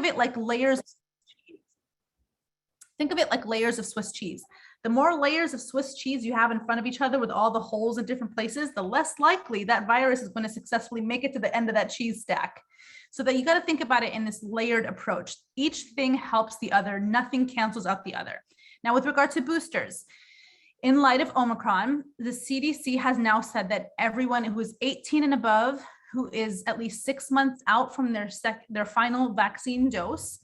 of it like layers of cheese. Think of it like layers of Swiss cheese. The more layers of Swiss cheese you have in front of each other with all the holes in different places, the less likely that virus is going to successfully make it to the end of that cheese stack. So that you got to think about it in this layered approach. Each thing helps the other. Nothing cancels out the other. Now, with regard to boosters, in light of Omicron, the CDC has now said that everyone who is 18 and above, who is at least 6 months out from their final vaccine dose,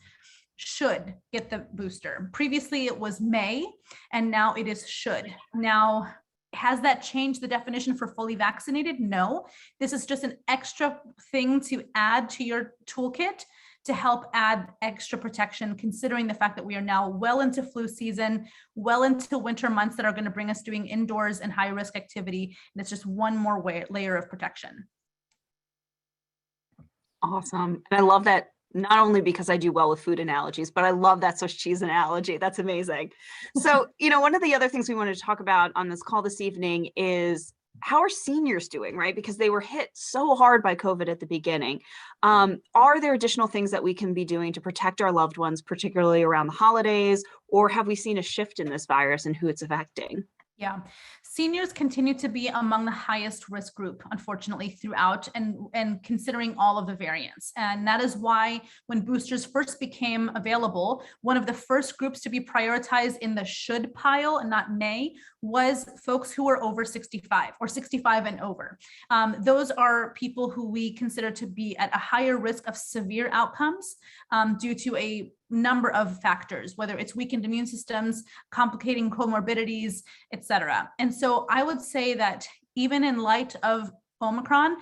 should get the booster. Previously, it was may, and now it is should. Now, has that changed the definition for fully vaccinated? No. This is just an extra thing to add to your toolkit to help add extra protection, considering the fact that we are now well into flu season, well into winter months that are going to bring us doing indoors and high risk activity. And it's just one more layer of protection. Awesome. And I love that, not only because I do well with food analogies, but I love that Swiss cheese analogy. That's amazing. So, one of the other things we wanted to talk about on this call this evening is how are seniors doing, right? Because they were hit so hard by COVID at the beginning. Are there additional things that we can be doing to protect our loved ones, particularly around the holidays, or have we seen a shift in this virus and who it's affecting? Yeah, seniors continue to be among the highest risk group, unfortunately, throughout and considering all of the variants. And that is why when boosters first became available, one of the first groups to be prioritized in the should pile and not may was folks who are over 65 or 65 and over. Those are people who we consider to be at a higher risk of severe outcomes due to a number of factors, whether it's weakened immune systems, complicating comorbidities, et cetera. And so I would say that even in light of Omicron,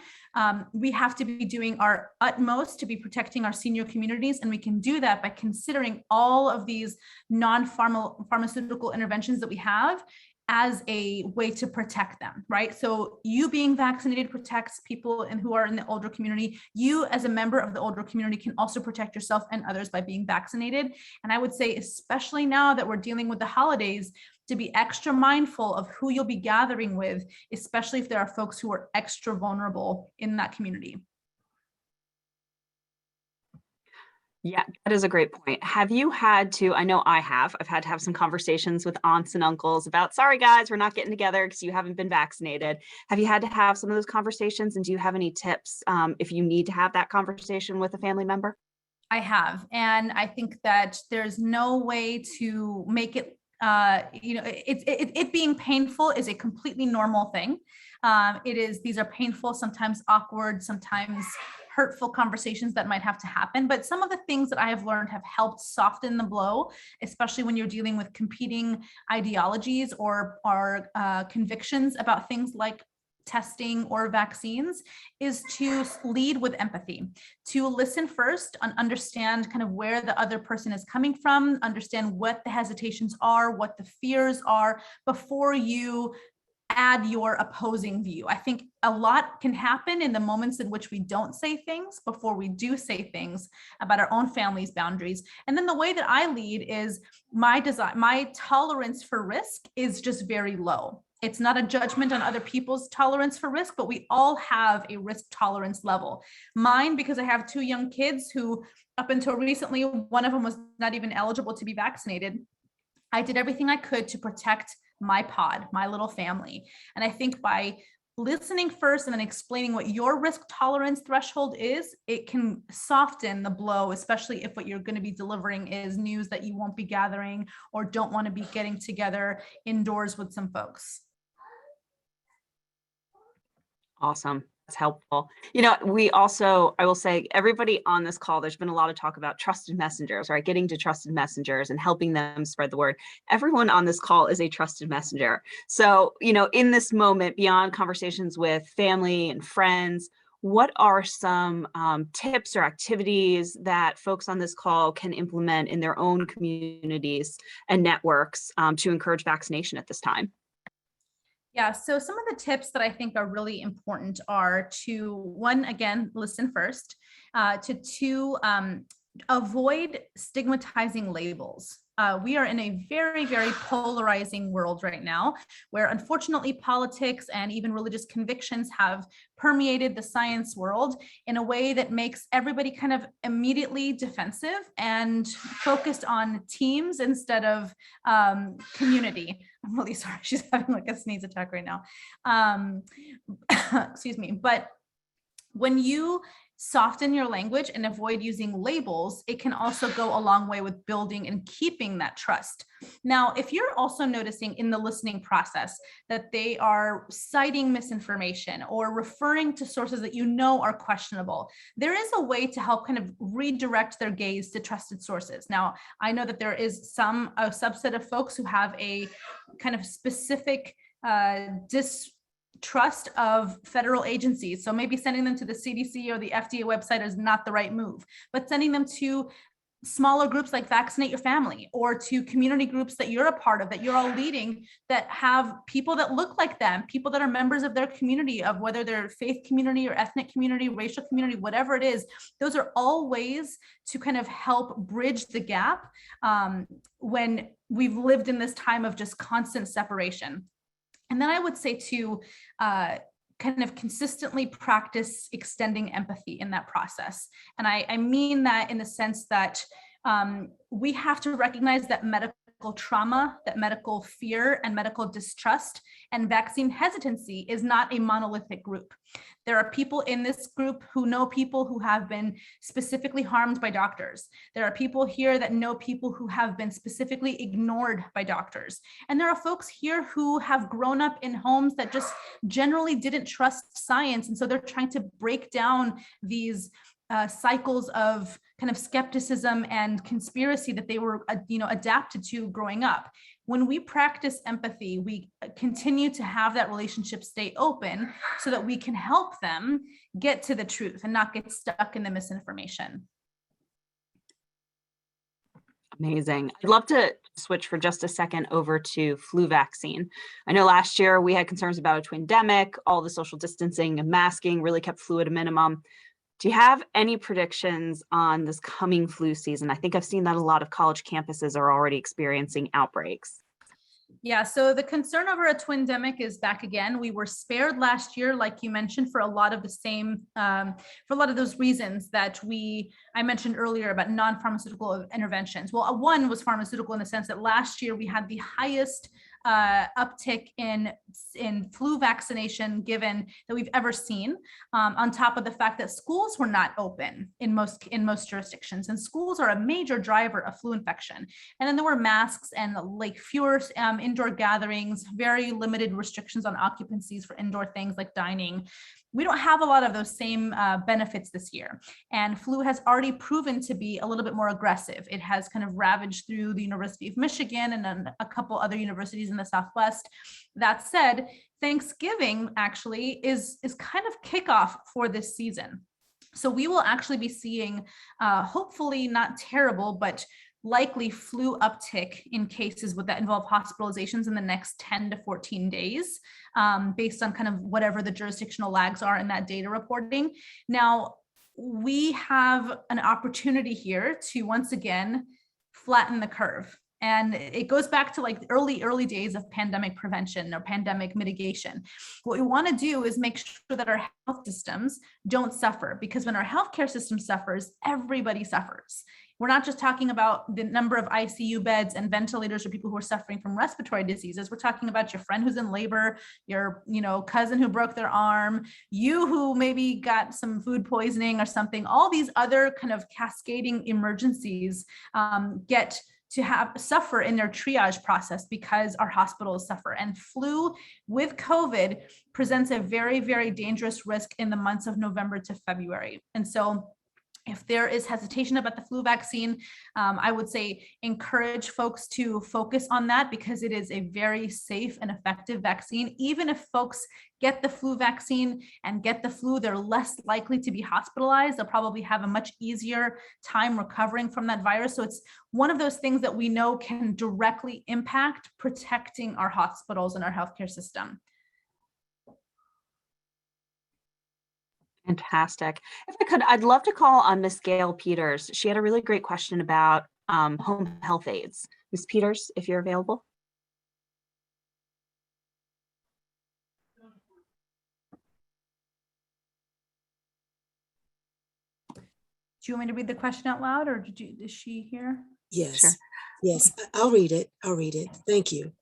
we have to be doing our utmost to be protecting our senior communities. And we can do that by considering all of these non-pharmaceutical interventions that we have as a way to protect them, right? So you being vaccinated protects people who are in the older community. You as a member of the older community can also protect yourself and others by being vaccinated. And I would say, especially now that we're dealing with the holidays, to be extra mindful of who you'll be gathering with, especially if there are folks who are extra vulnerable in that community. Yeah, that is a great point. Have you had to, I know I've had to have some conversations with aunts and uncles about, sorry guys, we're not getting together because you haven't been vaccinated. Have you had to have some of those conversations? And do you have any tips if you need to have that conversation with a family member? I have. And I think that there's no way to make it, it being painful is a completely normal thing. These are painful, sometimes awkward, sometimes hurtful conversations that might have to happen. But some of the things that I have learned have helped soften the blow, especially when you're dealing with competing ideologies or convictions about things like testing or vaccines, is to lead with empathy, to listen first and understand kind of where the other person is coming from, understand what the hesitations are, what the fears are, before you add your opposing view. I think a lot can happen in the moments in which we don't say things before we do say things about our own family's boundaries. And then the way that I lead is my tolerance for risk is just very low. It's not a judgment on other people's tolerance for risk, but we all have a risk tolerance level. Mine, because I have 2 young kids who up until recently, one of them was not even eligible to be vaccinated. I did everything I could to protect my pod, my little family. And I think by listening first and then explaining what your risk tolerance threshold is, it can soften the blow, especially if what you're going to be delivering is news that you won't be gathering or don't want to be getting together indoors with some folks. Awesome. That's helpful. We also, I will say, everybody on this call, there's been a lot of talk about trusted messengers, right? Getting to trusted messengers and helping them spread the word. Everyone on this call is a trusted messenger. So, in this moment, beyond conversations with family and friends, what are some tips or activities that folks on this call can implement in their own communities and networks to encourage vaccination at this time? Yeah, so some of the tips that I think are really important are to, one, again, listen first, to two, avoid stigmatizing labels. We are in a very, very polarizing world right now, where unfortunately politics and even religious convictions have permeated the science world in a way that makes everybody kind of immediately defensive and focused on teams instead of community. I'm really sorry, she's having like a sneeze attack right now. Excuse me, but when you soften your language and avoid using labels, it can also go a long way with building and keeping that trust. Now, if you're also noticing in the listening process that they are citing misinformation or referring to sources that you know are questionable, there is a way to help kind of redirect their gaze to trusted sources. Now, I know that there is a subset of folks who have a kind of specific distrust of federal agencies. So maybe sending them to the CDC or the FDA website is not the right move, but sending them to smaller groups like Vaccinate Your Family, or to community groups that you're a part of, that you're all leading, that have people that look like them, people that are members of their community, of whether they're faith community or ethnic community, racial community, whatever it is. Those are all ways to kind of help bridge the gap when we've lived in this time of just constant separation. And then I would say to kind of consistently practice extending empathy in that process. And I mean that in the sense that we have to recognize that medical trauma, that medical fear and medical distrust and vaccine hesitancy is not a monolithic group. There are people in this group who know people who have been specifically harmed by doctors. There are people here that know people who have been specifically ignored by doctors. And there are folks here who have grown up in homes that just generally didn't trust science. And so they're trying to break down these cycles of kind of skepticism and conspiracy that they were, adapted to growing up. When we practice empathy, we continue to have that relationship stay open so that we can help them get to the truth and not get stuck in the misinformation. Amazing. I'd love to switch for just a second over to flu vaccine. I know last year we had concerns about a twindemic, all the social distancing and masking really kept flu at a minimum. Do you have any predictions on this coming flu season? I think I've seen that a lot of college campuses are already experiencing outbreaks. Yeah, so the concern over a twindemic is back again. We were spared last year, like you mentioned, for a lot of the same, for a lot of those reasons that I mentioned earlier about non-pharmaceutical interventions. Well, one was pharmaceutical in the sense that last year we had the highest uptick in flu vaccination given that we've ever seen, on top of the fact that schools were not open in most jurisdictions, and schools are a major driver of flu infection. And then there were masks and like fewer indoor gatherings, very limited restrictions on occupancies for indoor things like dining. We don't have a lot of those same benefits this year. And flu has already proven to be a little bit more aggressive. It has kind of ravaged through the University of Michigan and then a couple other universities in the Southwest. That said, Thanksgiving actually is kind of kickoff for this season. So we will actually be seeing, hopefully not terrible, but likely flu uptick in cases that involve hospitalizations in the next 10 to 14 days, based on kind of whatever the jurisdictional lags are in that data reporting. Now, we have an opportunity here to once again flatten the curve. And it goes back to like the early days of pandemic prevention or pandemic mitigation. What we want to do is make sure that our health systems don't suffer, because when our healthcare system suffers, everybody suffers. We're not just talking about the number of ICU beds and ventilators for people who are suffering from respiratory diseases. We're talking about your friend who's in labor, your cousin who broke their arm, you who maybe got some food poisoning or something. All these other kind of cascading emergencies get to suffer in their triage process because our hospitals suffer. And flu with COVID presents a very, very dangerous risk in the months of November to February. And so if there is hesitation about the flu vaccine, I would say encourage folks to focus on that, because it is a very safe and effective vaccine. Even if folks get the flu vaccine and get the flu, they're less likely to be hospitalized. They'll probably have a much easier time recovering from that virus. So it's one of those things that we know can directly impact protecting our hospitals and our healthcare system. Fantastic. If I could, I'd love to call on Miss Gail Peters. She had a really great question about home health aides. Miss Peters, if you're available. Do you want me to read the question out loud, or is she here? Yes, Sure. yes, I'll read it. I'll read it. Thank you.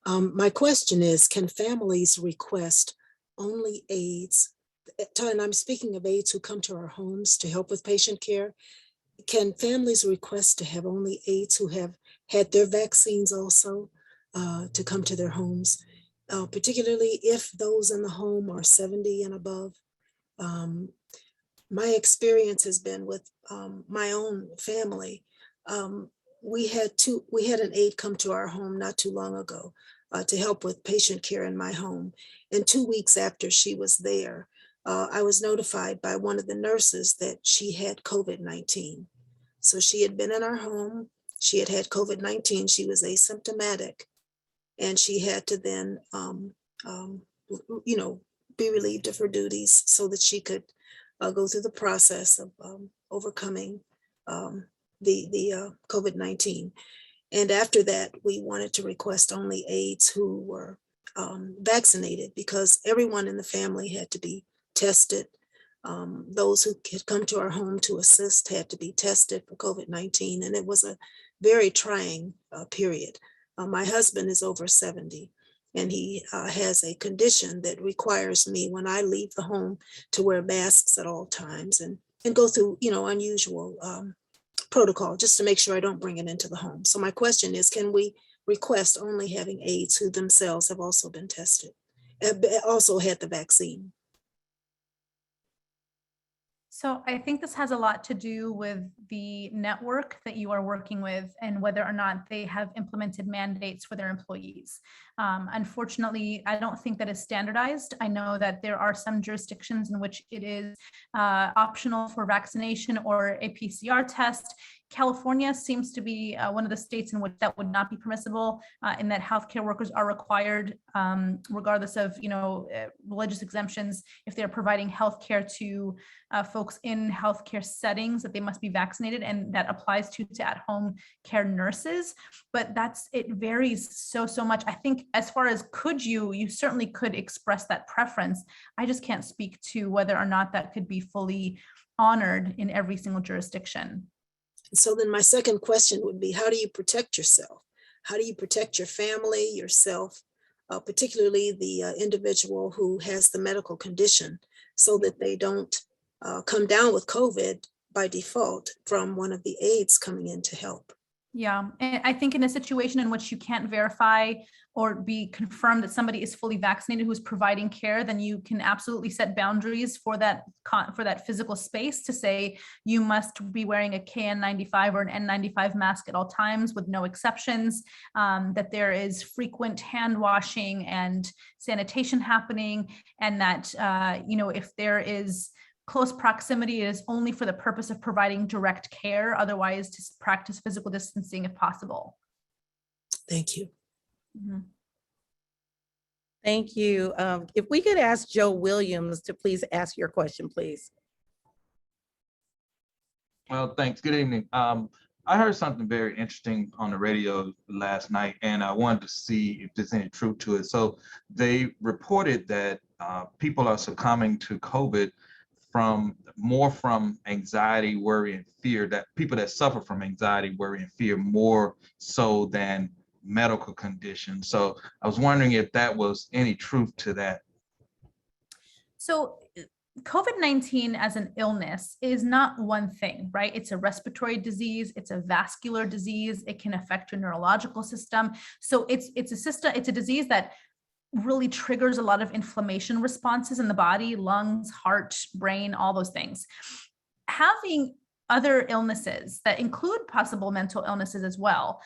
My question is, can families request only aides? And I'm speaking of aides who come to our homes to help with patient care. Can families request to have only aides who have had their vaccines also to come to their homes, particularly if those in the home are 70 and above? My experience has been with my own family. We had an aide come to our home not too long ago to help with patient care in my home. And 2 weeks after she was there, I was notified by one of the nurses that she had COVID-19. So she had been in our home. She had had COVID-19. She was asymptomatic, and she had to then, be relieved of her duties so that she could go through the process of overcoming the COVID-19. And after that, we wanted to request only aides who were vaccinated, because everyone in the family had to be tested. Those who had come to our home to assist had to be tested for COVID-19. And it was a very trying period. My husband is over 70. And he has a condition that requires me, when I leave the home, to wear masks at all times and go through, unusual protocol just to make sure I don't bring it into the home. So my question is, can we request only having aides who themselves have also been tested, also had the vaccine? So I think this has a lot to do with the network that you are working with and whether or not they have implemented mandates for their employees. Unfortunately, I don't think that is standardized. I know that there are some jurisdictions in which it is optional for vaccination or a PCR test. California seems to be one of the states in which that would not be permissible, in that healthcare workers are required, regardless of religious exemptions, if they're providing healthcare to folks in healthcare settings, that they must be vaccinated, and that applies to at-home care nurses. But it varies so much. I think as far as you certainly could express that preference. I just can't speak to whether or not that could be fully honored in every single jurisdiction. So then my second question would be, how do you protect yourself? How do you protect your family, yourself, particularly the individual who has the medical condition, so that they don't come down with COVID by default from one of the aides coming in to help? Yeah, and I think in a situation in which you can't verify or be confirmed that somebody is fully vaccinated who's providing care, then you can absolutely set boundaries for that physical space to say you must be wearing a KN95 or an N95 mask at all times with no exceptions, that there is frequent hand washing and sanitation happening, and that if there is close proximity, it is only for the purpose of providing direct care, otherwise to practice physical distancing if possible. Thank you. Mm-hmm. Thank you. If we could ask Joe Williams to please ask your question, please. Well, thanks. Good evening. I heard something very interesting on the radio last night, and I wanted to see if there's any truth to it. So they reported that people are succumbing to COVID from anxiety, worry, and fear, that people that suffer from anxiety, worry, and fear more so than medical conditions. So I was wondering if that was any truth to that. So COVID-19 as an illness is not one thing, right? It's a respiratory disease, it's a vascular disease, it can affect your neurological system. So it's a disease that really triggers a lot of inflammation responses in the body, lungs, heart, brain, all those things. Having other illnesses that include possible mental illnesses as well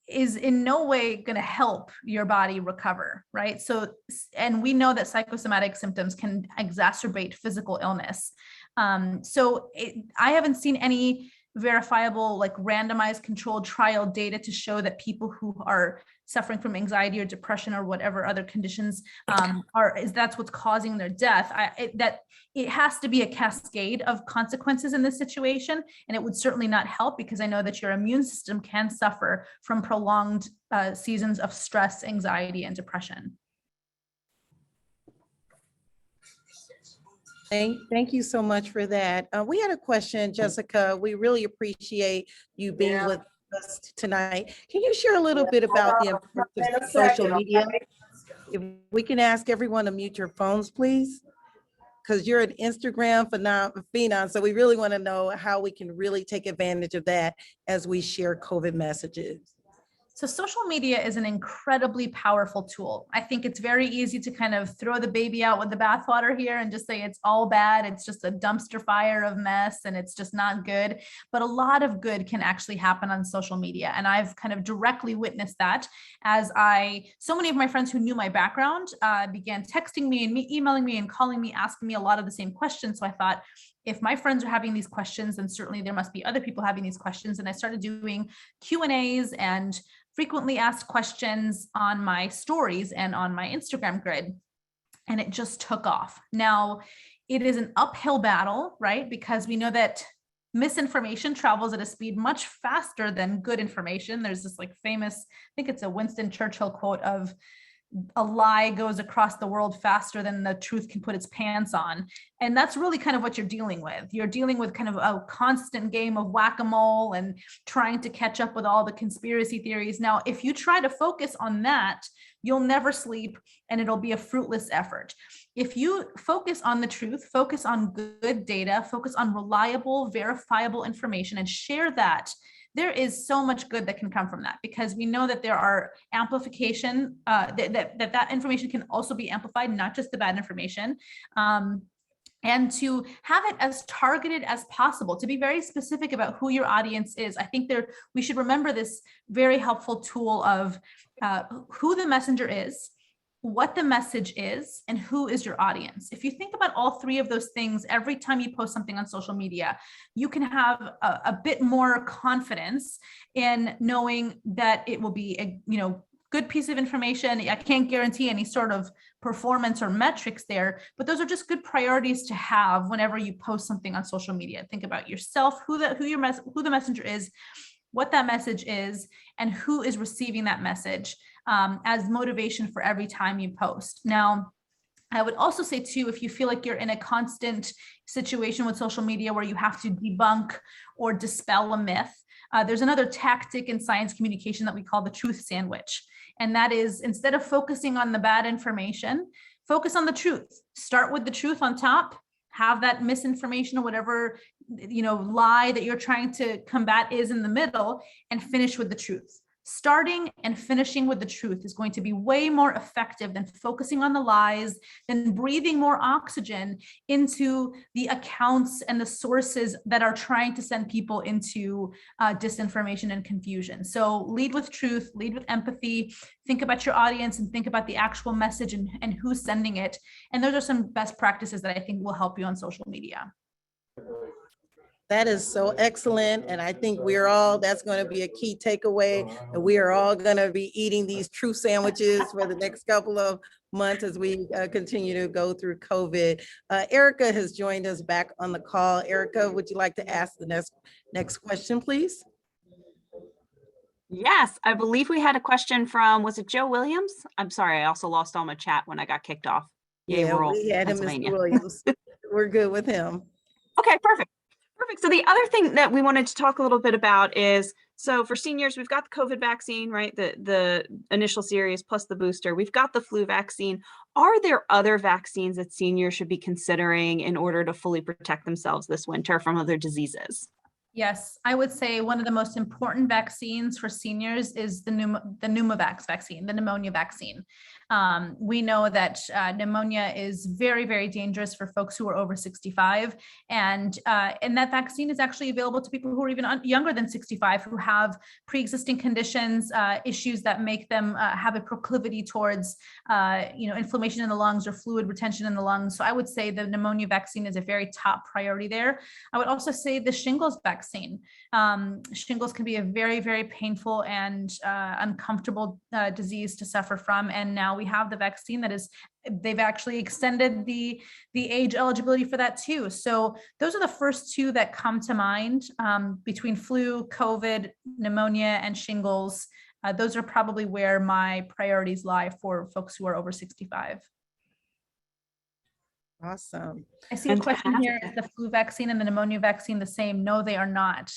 is in no way going to help your body recover, right? So, and we know that psychosomatic symptoms can exacerbate physical illness. I haven't seen any verifiable, like randomized controlled trial data to show that people who are suffering from anxiety or depression or whatever other conditions that's what's causing their death. That it has to be a cascade of consequences in this situation, and it would certainly not help, because I know that your immune system can suffer from prolonged seasons of stress, anxiety, and depression. Thank you so much for that. We had a question, Jessica. We really appreciate you being with us tonight. Can you share a little bit about the importance of social media? If we can ask everyone to mute your phones, please, because you're an Instagram phenom, so we really want to know how we can really take advantage of that as we share COVID messages. So social media is an incredibly powerful tool. I think it's very easy to kind of throw the baby out with the bathwater here and just say it's all bad. It's just a dumpster fire of mess and it's just not good. But a lot of good can actually happen on social media. And I've kind of directly witnessed that as so many of my friends who knew my background began texting me and emailing me and calling me, asking me a lot of the same questions. So I thought, if my friends are having these questions, then certainly there must be other people having these questions. And I started doing Q&As and frequently asked questions on my stories and on my Instagram grid. And it just took off. Now, it is an uphill battle, right? Because we know that misinformation travels at a speed much faster than good information. There's this like famous, I think it's a Winston Churchill quote of, a lie goes across the world faster than the truth can put its pants on. And that's really kind of what you're dealing with. You're dealing with kind of a constant game of whack-a-mole and trying to catch up with all the conspiracy theories. Now, if you try to focus on that, you'll never sleep and it'll be a fruitless effort. If you focus on the truth, focus on good data, focus on reliable, verifiable information and share that, there is so much good that can come from that, because we know that there are amplification, that information can also be amplified, not just the bad information. And to have it as targeted as possible, to be very specific about who your audience is. I think we should remember this very helpful tool of who the messenger is, what the message is, and who is your audience. If you think about all three of those things, every time you post something on social media, you can have a bit more confidence in knowing that it will be a good piece of information. I can't guarantee any sort of performance or metrics there, but those are just good priorities to have whenever you post something on social media. Think about yourself, who the messenger is, what that message is, and who is receiving that message as motivation for every time you post. Now, I would also say too, if you feel like you're in a constant situation with social media where you have to debunk or dispel a myth, there's another tactic in science communication that we call the truth sandwich. And that is, instead of focusing on the bad information, focus on the truth. Start with the truth on top, have that misinformation or whatever lie that you're trying to combat is in the middle, and finish with the truth. Starting and finishing with the truth is going to be way more effective than focusing on the lies, than breathing more oxygen into the accounts and the sources that are trying to send people into disinformation and confusion. So lead with truth, lead with empathy, think about your audience and think about the actual message and who's sending it. And those are some best practices that I think will help you on social media. That is so excellent. And I think that's going to be a key takeaway. And we are all going to be eating these truth sandwiches for the next couple of months as we continue to go through COVID. Erica has joined us back on the call. Erica, would you like to ask the next question, please? Yes, I believe we had a question from, was it Joe Williams? I'm sorry, I also lost all my chat when I got kicked off. Yay, Yeah, we had him, Mr. Williams. We're good with him. Okay, perfect. Perfect. So the other thing that we wanted to talk a little bit about is, so for seniors, we've got the COVID vaccine, right? The initial series plus the booster. We've got the flu vaccine. Are there other vaccines that seniors should be considering in order to fully protect themselves this winter from other diseases? Yes, I would say one of the most important vaccines for seniors is the Pneumovax vaccine, the pneumonia vaccine. We know that pneumonia is very, very dangerous for folks who are over 65. And that vaccine is actually available to people who are even younger than 65, who have pre-existing conditions, issues that make them have a proclivity towards inflammation in the lungs or fluid retention in the lungs. So I would say the pneumonia vaccine is a very top priority there. I would also say the shingles vaccine. Shingles can be a very, very painful and uncomfortable disease to suffer from. And now we have the vaccine that is, they've actually extended the age eligibility for that too. So those are the first two that come to mind, between flu, COVID, pneumonia, and shingles. Those are probably where my priorities lie for folks who are over 65. Awesome. I see a question here. Is the flu vaccine and the pneumonia vaccine the same? No, they are not.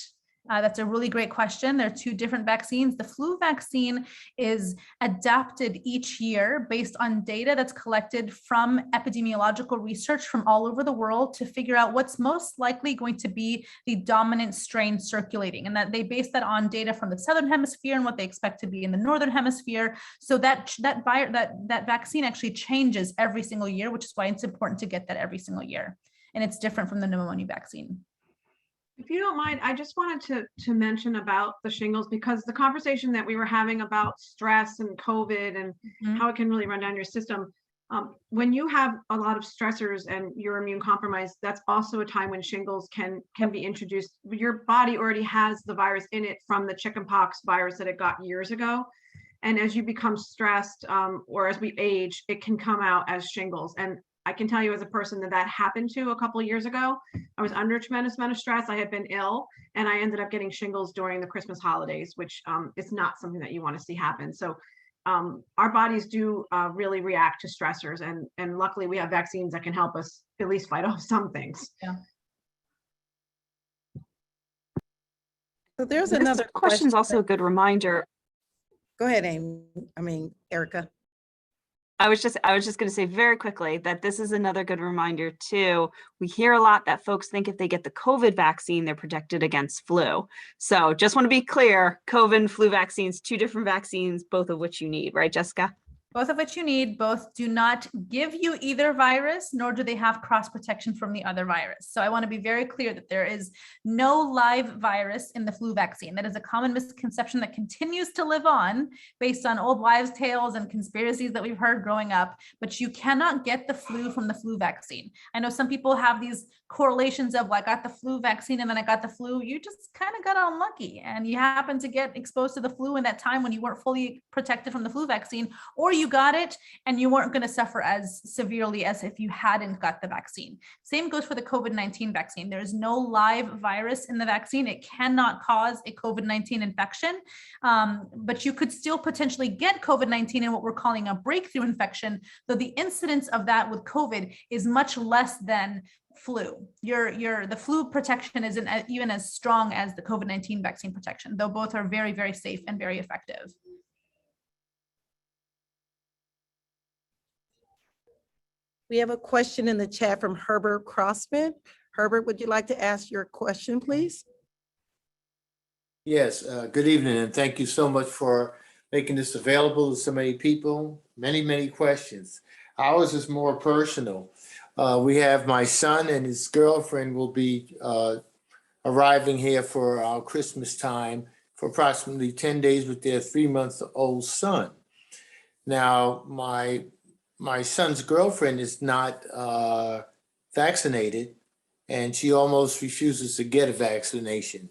That's a really great question. They're two different vaccines. The flu vaccine is adapted each year based on data that's collected from epidemiological research from all over the world to figure out what's most likely going to be the dominant strain circulating, and that they base that on data from the southern hemisphere and what they expect to be in the northern hemisphere. So that vaccine actually changes every single year, which is why it's important to get that every single year. And it's different from the pneumonia vaccine. If you don't mind, I just wanted to mention about the shingles, because the conversation that we were having about stress and COVID and how it can really run down your system. When you have a lot of stressors and you're immune compromised, that's also a time when shingles can be introduced. Your body already has the virus in it from the chickenpox virus that it got years ago. And as you become stressed, or as we age, it can come out as shingles. And I can tell you as a person that happened to a couple of years ago. I was under a tremendous amount of stress. I had been ill, and I ended up getting shingles during the Christmas holidays, which is not something that you want to see happen. So our bodies do really react to stressors, and luckily we have vaccines that can help us at least fight off some things. Yeah. So there's another question. Also a good reminder. Go ahead, Erica. I was just going to say very quickly that this is another good reminder too. We hear a lot that folks think if they get the COVID vaccine, they're protected against flu. So just want to be clear, COVID and flu vaccines, two different vaccines, both of which you need, right, Jessica? Both of which you need. Both do not give you either virus, nor do they have cross protection from the other virus. So I want to be very clear that there is no live virus in the flu vaccine. That is a common misconception that continues to live on based on old wives' tales and conspiracies that we've heard growing up, but you cannot get the flu from the flu vaccine. I know some people have these correlations of, well, I got the flu vaccine and then I got the flu. You just kind of got unlucky and you happen to get exposed to the flu in that time when you weren't fully protected from the flu vaccine, or you got it and you weren't going to suffer as severely as if you hadn't got the vaccine. Same goes for the COVID-19 vaccine. There is no live virus in the vaccine. It cannot cause a COVID-19 infection, but you could still potentially get COVID-19 in what we're calling a breakthrough infection, though the incidence of that with COVID is much less than flu. The flu protection isn't even as strong as the COVID-19 vaccine protection, though both are very, very safe and very effective. We have a question in the chat from Herbert Crossman. Herbert, would you like to ask your question, please? Yes, good evening, and thank you so much for making this available to so many people. Many, many questions. Ours is more personal. We have my son and his girlfriend will be arriving here for our Christmas time for approximately 10 days with their 3-month-old son. Now, my son's girlfriend is not vaccinated, and she almost refuses to get a vaccination.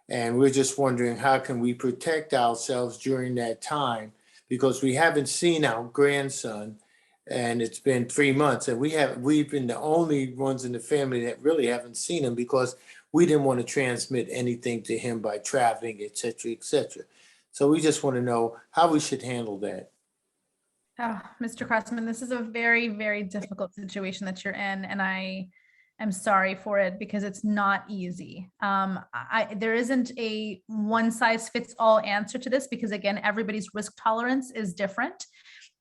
And we're just wondering, how can we protect ourselves during that time? Because we haven't seen our grandson, and it's been 3 months, and we've been the only ones in the family that really haven't seen him because we didn't want to transmit anything to him by traveling, et cetera, et cetera. So we just want to know how we should handle that. Oh, Mr. Crossman, this is a very, very difficult situation that you're in, and I am sorry for it because it's not easy. There isn't a one-size-fits-all answer to this because, again, everybody's risk tolerance is different.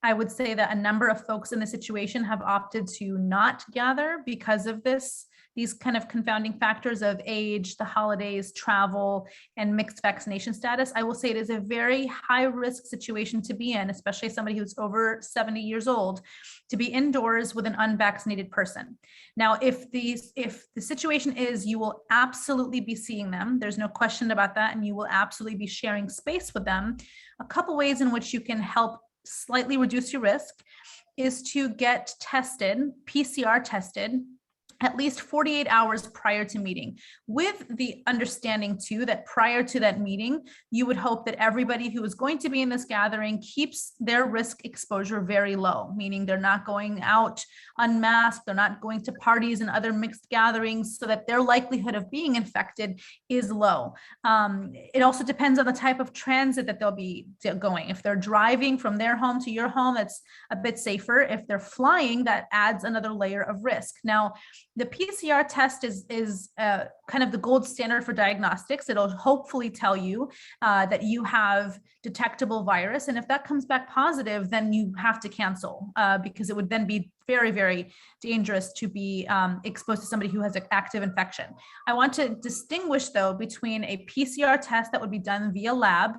I would say that a number of folks in the situation have opted to not gather because of this these kind of confounding factors of age, the holidays, travel, and mixed vaccination status, I will say it is a very high risk situation to be in, especially somebody who's over 70 years old, to be indoors with an unvaccinated person. Now, if the situation is you will absolutely be seeing them, there's no question about that, and you will absolutely be sharing space with them, a couple ways in which you can help slightly reduce your risk is to get tested, PCR tested, at least 48 hours prior to meeting, with the understanding too that prior to that meeting, you would hope that everybody who is going to be in this gathering keeps their risk exposure very low, meaning they're not going out unmasked, they're not going to parties and other mixed gatherings, so that their likelihood of being infected is low. It also depends on the type of transit that they'll be going. If they're driving from their home to your home, that's a bit safer. If they're flying, that adds another layer of risk. Now, the PCR test is kind of the gold standard for diagnostics. It'll hopefully tell you that you have detectable virus. And if that comes back positive, then you have to cancel because it would then be very, very dangerous to be exposed to somebody who has an active infection. I want to distinguish, though, between a PCR test that would be done via lab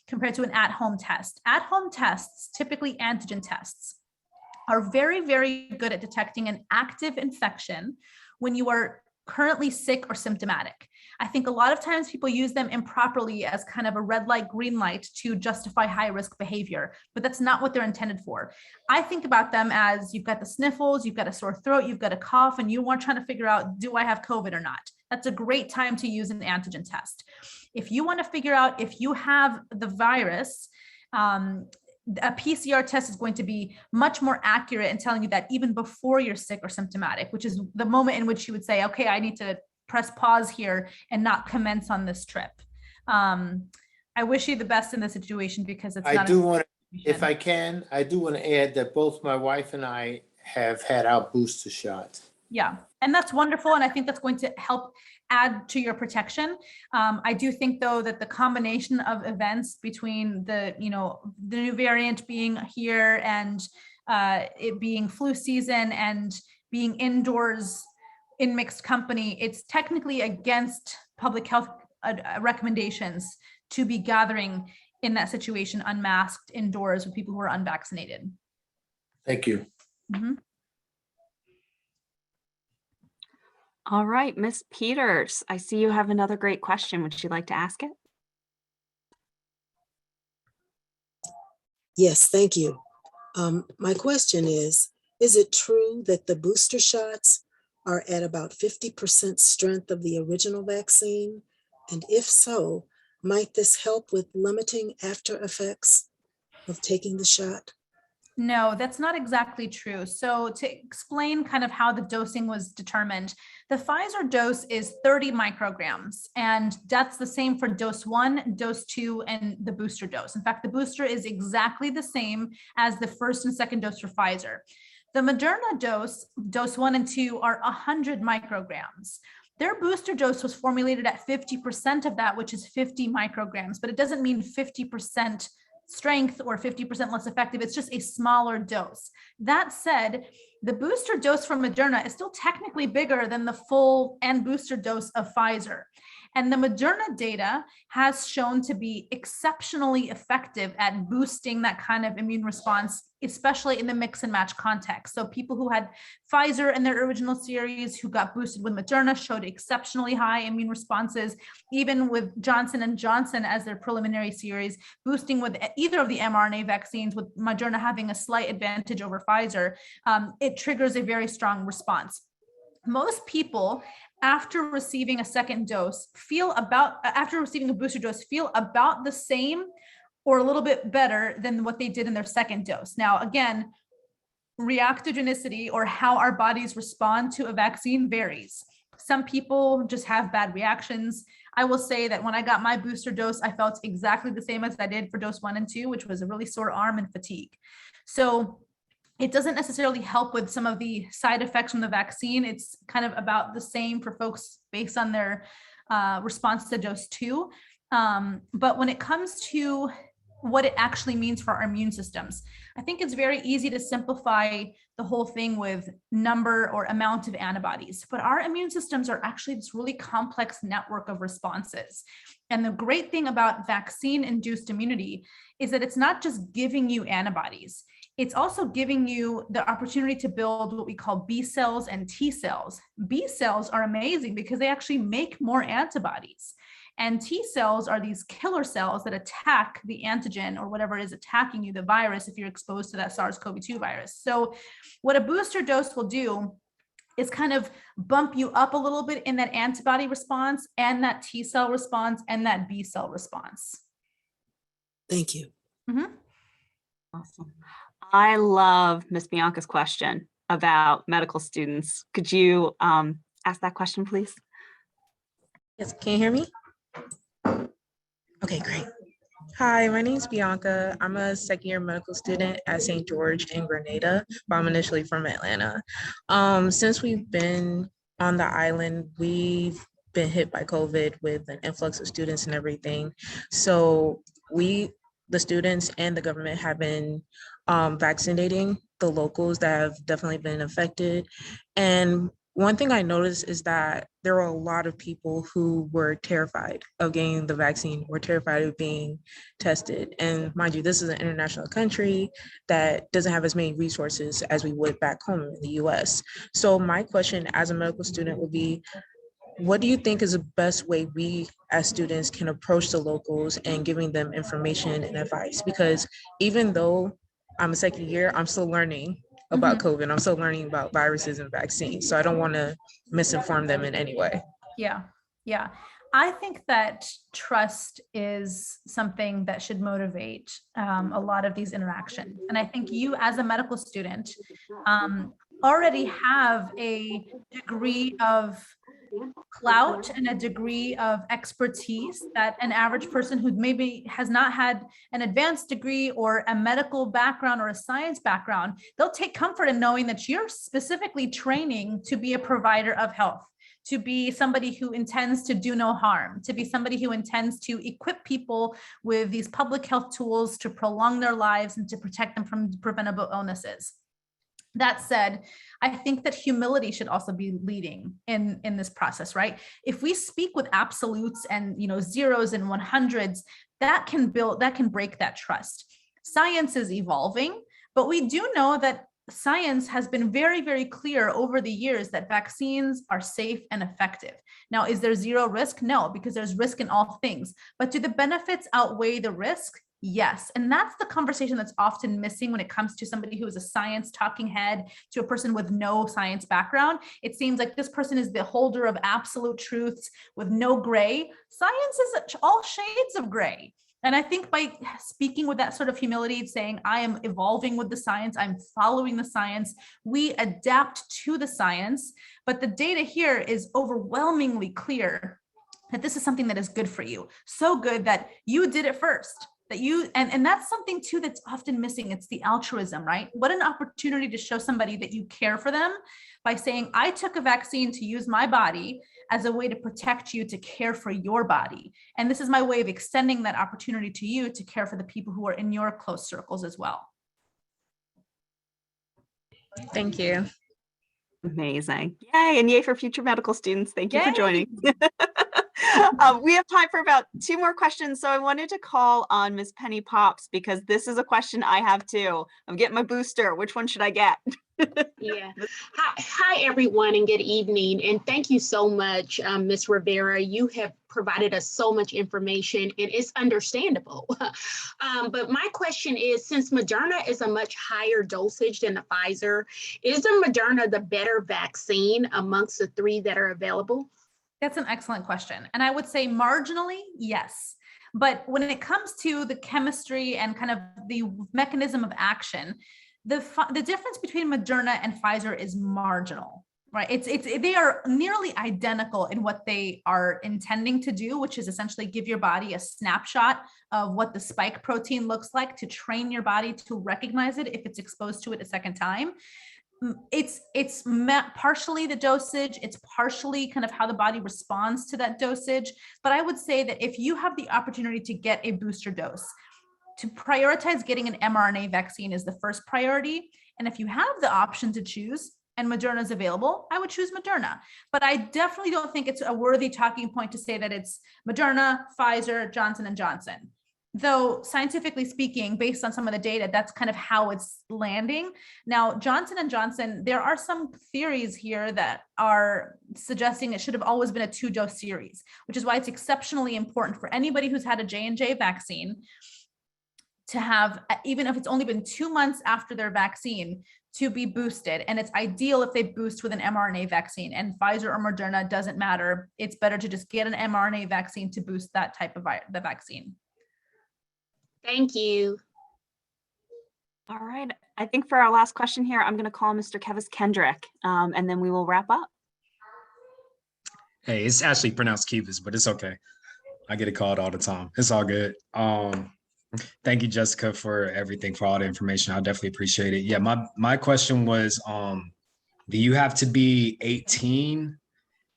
compared to an at-home test. At-home tests, typically antigen tests, are very, very good at detecting an active infection when you are currently sick or symptomatic. I think a lot of times people use them improperly as kind of a red light, green light to justify high risk behavior, but that's not what they're intended for. I think about them as you've got the sniffles, you've got a sore throat, you've got a cough, and you are trying to figure out, do I have COVID or not? That's a great time to use an antigen test. If you want to figure out if you have the virus, a PCR test is going to be much more accurate in telling you that even before you're sick or symptomatic, which is the moment in which you would say, okay, I need to press pause here and not commence on this trip. I wish you the best in this situation because it's not. If I can, I do want to add that both my wife and I have had our booster shots. Yeah, and that's wonderful. And I think that's going to help add to your protection. I do think, though, that the combination of events between the new variant being here and it being flu season and being indoors in mixed company, it's technically against public health recommendations to be gathering in that situation unmasked indoors with people who are unvaccinated. Thank you. Mm-hmm. All right, Ms. Peters, I see you have another great question. Would you like to ask it? Yes, thank you. My question is it true that the booster shots are at about 50% strength of the original vaccine? And if so, might this help with limiting after effects of taking the shot? No, that's not exactly true. So to explain kind of how the dosing was determined, the Pfizer dose is 30 micrograms, and that's the same for dose 1, dose 2, and the booster dose. In fact, the booster is exactly the same as the first and second dose for Pfizer. The Moderna dose 1 and 2 are 100 micrograms. Their booster dose was formulated at 50% of that, which is 50 micrograms, but it doesn't mean 50% strength or 50% less effective. It's just a smaller dose. That said, the booster dose from Moderna is still technically bigger than the full and booster dose of Pfizer. And the Moderna data has shown to be exceptionally effective at boosting that kind of immune response, especially in the mix and match context. So people who had Pfizer in their original series who got boosted with Moderna showed exceptionally high immune responses, even with Johnson & Johnson as their preliminary series, boosting with either of the mRNA vaccines, with Moderna having a slight advantage over Pfizer. It triggers a very strong response. Most people, after receiving a second dose, after receiving a booster dose, feel about the same or a little bit better than what they did in their second dose. Now, again, reactogenicity, or how our bodies respond to a vaccine, varies. Some people just have bad reactions. I will say that when I got my booster dose, I felt exactly the same as I did for dose 1 and 2, which was a really sore arm and fatigue. So it doesn't necessarily help with some of the side effects from the vaccine. It's kind of about the same for folks based on their response to dose 2. But when it comes to what it actually means for our immune systems. I think it's very easy to simplify the whole thing with number or amount of antibodies, but our immune systems are actually this really complex network of responses. And the great thing about vaccine-induced immunity is that it's not just giving you antibodies, it's also giving you the opportunity to build what we call B cells and T cells. B cells are amazing because they actually make more antibodies. And T cells are these killer cells that attack the antigen or whatever is attacking you, the virus, if you're exposed to that SARS-CoV-2 virus. So what a booster dose will do is kind of bump you up a little bit in that antibody response and that T cell response and that B cell response. Thank you. Mm-hmm. Awesome. I love Miss Bianca's question about medical students. Could you ask that question, please? Yes, can you hear me? Okay, great. Hi, my name is Bianca. I'm a second-year medical student at St. George in Grenada, but I'm initially from Atlanta. Since we've been on the island, we've been hit by COVID with an influx of students and everything. So the students and the government have been vaccinating the locals that have definitely been affected. And one thing I noticed is that there were a lot of people who were terrified of getting the vaccine, were terrified of being tested. And mind you, this is an international country that doesn't have as many resources as we would back home in the US. So my question as a medical student would be, what do you think is the best way we as students can approach the locals and giving them information and advice? Because even though I'm a second year, I'm still learning about COVID. I'm still learning about viruses and vaccines. So I don't want to misinform them in any way. Yeah. I think that trust is something that should motivate a lot of these interactions. And I think you as a medical student already have a degree of clout and a degree of expertise that an average person who maybe has not had an advanced degree or a medical background or a science background, they'll take comfort in knowing that you're specifically training to be a provider of health, to be somebody who intends to do no harm, to be somebody who intends to equip people with these public health tools to prolong their lives and to protect them from preventable illnesses. That said, I think that humility should also be leading in this process, right? If we speak with absolutes and zeros and 100s, that can break that trust. Science is evolving, but we do know that science has been very, very clear over the years that vaccines are safe and effective. Now, is there zero risk? No, because there's risk in all things. But do the benefits outweigh the risk? Yes. And that's the conversation that's often missing when it comes to somebody who is a science talking head to a person with no science background. It seems like this person is the holder of absolute truths with no gray. Science is all shades of gray. And I think by speaking with that sort of humility, saying, I am evolving with the science, I'm following the science, we adapt to the science. But the data here is overwhelmingly clear that this is something that is good for you. So good that you did it first. That you, and that's something too that's often missing. It's the altruism, right? What an opportunity to show somebody that you care for them by saying, I took a vaccine to use my body as a way to protect you, to care for your body. And this is my way of extending that opportunity to you to care for the people who are in your close circles as well. Thank you. Amazing. Yay, and yay for future medical students. Thank you for joining. We have time for about 2 more questions. So I wanted to call on Ms. Penny Pops because this is a question I have too. I'm getting my booster. Which one should I get? Yeah. Hi, everyone, and good evening. And thank you so much, Ms. Rivera. You have provided us so much information, and it's understandable. But my question is, since Moderna is a much higher dosage than the Pfizer, is the Moderna the better vaccine amongst the 3 that are available? That's an excellent question. And I would say marginally, yes. But when it comes to the chemistry and kind of the mechanism of action, the difference between Moderna and Pfizer is marginal, right? They are nearly identical in what they are intending to do, which is essentially give your body a snapshot of what the spike protein looks like to train your body to recognize it if it's exposed to it a second time. It's partially the dosage, it's partially kind of how the body responds to that dosage. But I would say that if you have the opportunity to get a booster dose, to prioritize getting an mRNA vaccine is the first priority. And if you have the option to choose and Moderna is available, I would choose Moderna. But I definitely don't think it's a worthy talking point to say that it's Moderna, Pfizer, Johnson & Johnson. Though scientifically speaking, based on some of the data, that's kind of how it's landing. Now, Johnson & Johnson, there are some theories here that are suggesting it should have always been a 2-dose series, which is why it's exceptionally important for anybody who's had a J&J vaccine to have, even if it's only been 2 months after their vaccine, to be boosted. And it's ideal if they boost with an mRNA vaccine, and Pfizer or Moderna doesn't matter. It's better to just get an mRNA vaccine to boost that type of the vaccine. Thank you. All right. I think for our last question here, I'm going to call Mr. Kevis Kendrick, and then we will wrap up. Hey, it's actually pronounced Kevis, but it's okay. I get it called all the time. It's all good. Thank you, Jessica, for everything, for all the information. I definitely appreciate it. Yeah, my question was, do you have to be 18?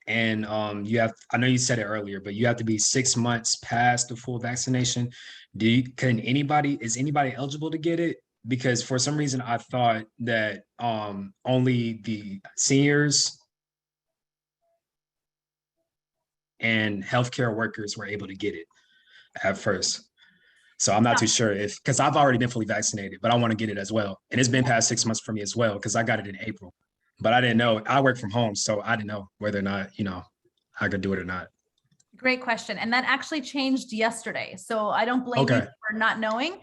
And I know you said it earlier, but you have to be 6 months past the full vaccination. Is anybody eligible to get it? Because for some reason I thought that only the seniors and healthcare workers were able to get it at first. So I'm not too sure because I've already been fully vaccinated, but I want to get it as well. And it's been past 6 months for me as well, because I got it in April. But I didn't know. I work from home, so I didn't know whether or not, I could do it or not. Great question. And that actually changed yesterday. So I don't blame you for not knowing.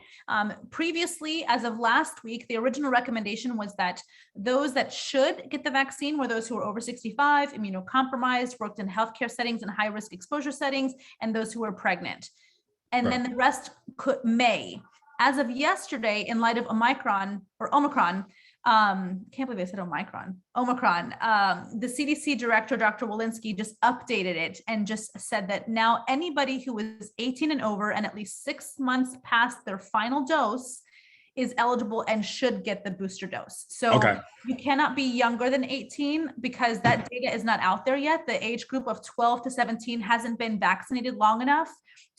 Previously, as of last week, the original recommendation was that those that should get the vaccine were those who were over 65, immunocompromised, worked in healthcare settings and high risk exposure settings, and those who were pregnant. And then the rest may. As of yesterday, in light of Omicron, can't believe I said Omicron, the CDC director, Dr. Walensky, just updated it and just said that now anybody who is 18 and over and at least 6 months past their final dose is eligible and should get the booster dose. So you cannot be younger than 18 because that data is not out there yet. The age group of 12 to 17 hasn't been vaccinated long enough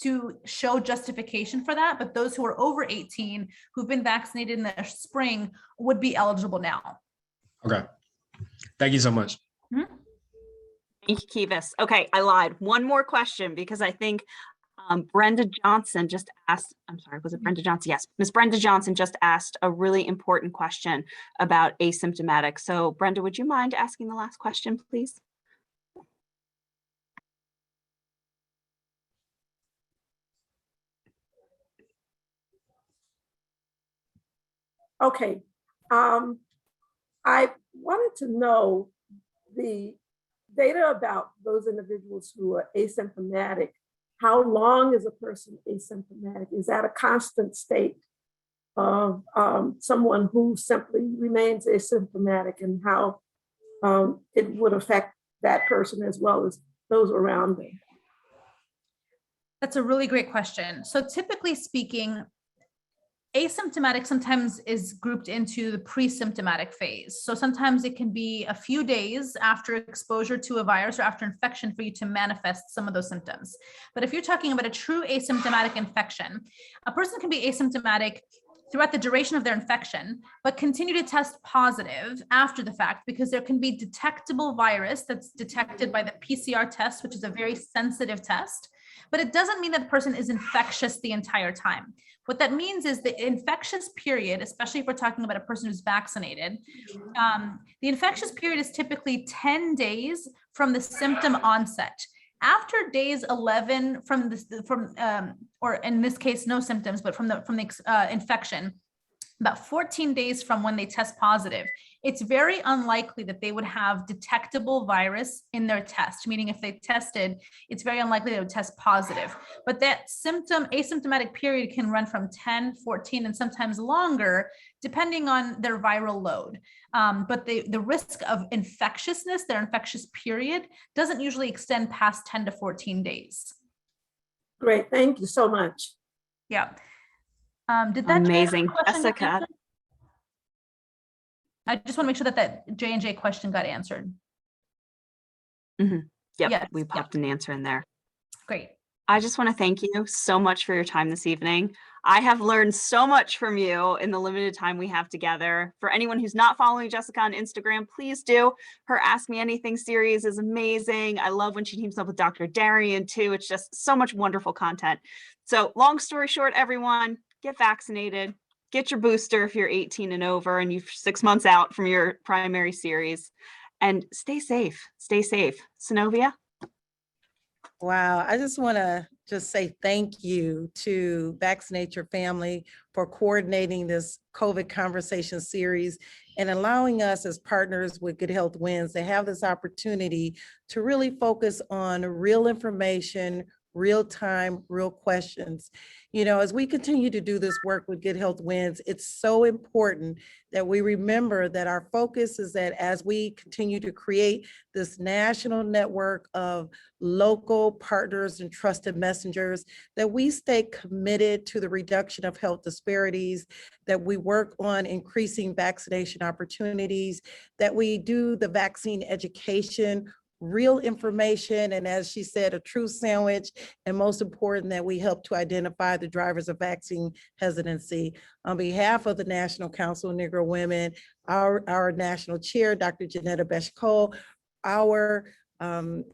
to show justification for that. But those who are over 18 who've been vaccinated in the spring would be eligible now. Okay. Thank you so much. Thank you, Kevis. Okay, I lied. One more question, because I think Brenda Johnson just asked, I'm sorry, was it Brenda Johnson? Yes, Ms. Brenda Johnson just asked a really important question about asymptomatic. So Brenda, would you mind asking the last question, please? Okay, I wanted to know the data about those individuals who are asymptomatic. How long is a person asymptomatic? Is that a constant state of someone who simply remains asymptomatic, and how it would affect that person as well as those around them? That's a really great question. So typically speaking, asymptomatic sometimes is grouped into the pre-symptomatic phase. So sometimes it can be a few days after exposure to a virus or after infection for you to manifest some of those symptoms. But if you're talking about a true asymptomatic infection, a person can be asymptomatic throughout the duration of their infection, but continue to test positive after the fact, because there can be detectable virus that's detected by the PCR test, which is a very sensitive test. But it doesn't mean that the person is infectious the entire time. What that means is the infectious period, especially if we're talking about a person who's vaccinated, the infectious period is typically 10 days from the symptom onset. After days 11 or in this case, no symptoms, but from the infection, about 14 days from when they test positive, it's very unlikely that they would have detectable virus in their test, meaning if they tested, it's very unlikely they would test positive. But that asymptomatic period can run from 10, 14, and sometimes longer, depending on their viral load. But the risk of infectiousness, their infectious period, doesn't usually extend past 10 to 14 days. Great, thank you so much. Yeah. Did that amazing, Jessica? I just want to make sure that J&J question got answered. Mm-hmm. Yep, yes, we popped an answer in there. Great. I just want to thank you so much for your time this evening. I have learned so much from you in the limited time we have together. For anyone who's not following Jessica on Instagram, please do. Her Ask Me Anything series is amazing. I love when she teams up with Dr. Darian too. It's just so much wonderful content. So long story short, everyone, get vaccinated, get your booster if you're 18 and over and you're 6 months out from your primary series, and stay safe. Stay safe. Synovia? Wow, I just want to say thank you to Vaccinate Your Family for coordinating this COVID conversation series and allowing us as partners with Good Health Wins to have this opportunity to really focus on real information, real time, real questions. You know, as we continue to do this work with Good Health Wins, it's so important that we remember that our focus is that as we continue to create this national network of local partners and trusted messengers, that we stay committed to the reduction of health disparities, that we work on increasing vaccination opportunities, that we do the vaccine education, real information, and as she said, a true sandwich, and most important, that we help to identify the drivers of vaccine hesitancy. On behalf of the National Council of Negro Women, our national chair, Dr. Janetta Besh-Cole, our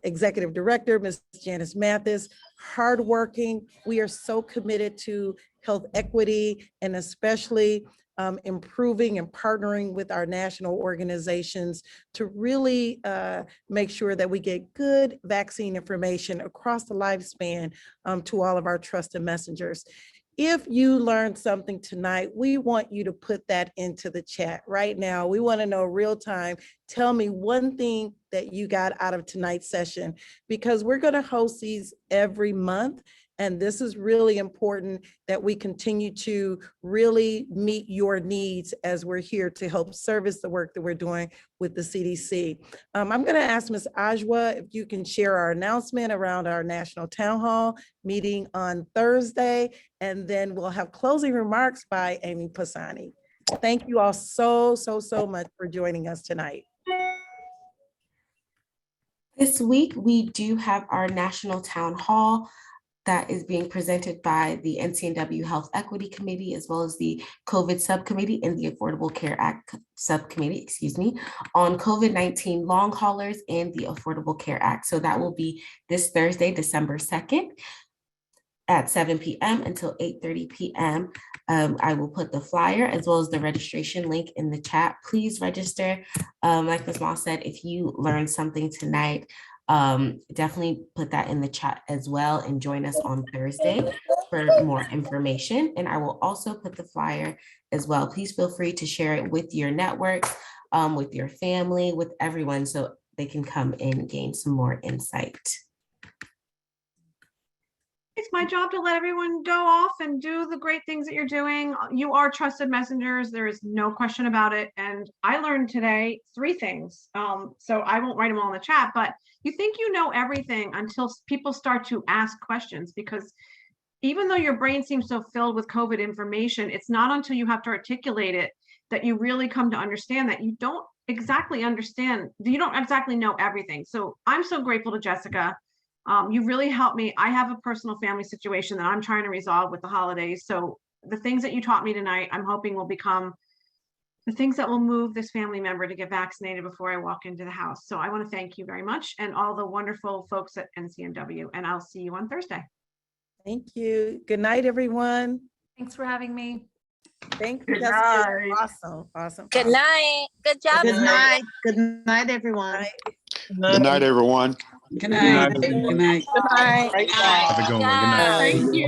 executive director, Ms. Janice Mathis, hardworking. We are so committed to health equity and especially improving and partnering with our national organizations to really make sure that we get good vaccine information across the lifespan to all of our trusted messengers. If you learned something tonight, we want you to put that into the chat right now. We want to know real time. Tell me one thing that you got out of tonight's session, because we're going to host these every month. And this is really important that we continue to really meet your needs as we're here to help service the work that we're doing with the CDC. I'm going to ask Ms. Ajwa if you can share our announcement around our National Town Hall meeting on Thursday, and then we'll have closing remarks by Amy Pisani. Thank you all so much for joining us tonight. This week, we do have our National Town Hall that is being presented by the NCNW Health Equity Committee, as well as the COVID Subcommittee and the Affordable Care Act Subcommittee, on COVID-19 long haulers and the Affordable Care Act. So that will be this Thursday, December 2nd at 7 p.m. until 8:30 p.m. I will put the flyer as well as the registration link in the chat. Please register. Like Ms. Moss said, if you learned something tonight, definitely put that in the chat as well and join us on Thursday for more information. And I will also put the flyer as well. Please feel free to share it with your network, with your family, with everyone, so they can come and gain some more insight. It's my job to let everyone go off and do the great things that you're doing. You are trusted messengers. There is no question about it. And I learned today 3 things. So I won't write them all in the chat, but you think you know everything until people start to ask questions, because even though your brain seems so filled with COVID information, it's not until you have to articulate it that you really come to understand that you don't exactly understand, you don't exactly know everything. So I'm so grateful to Jessica. You really helped me. I have a personal family situation that I'm trying to resolve with the holidays. So the things that you taught me tonight, I'm hoping will become the things that will move this family member to get vaccinated before I walk into the house. So I want to thank you very much, and all the wonderful folks at NCNW, and I'll see you on Thursday. Thank you. Good night, everyone. Thanks for having me. Thank you. Good Jessica. night. Awesome. Good night. Good job. Good night. Good night, everyone. Good night, everyone. Good night. Good night. Good night. Good night. Have a good one. Good night. Thank you.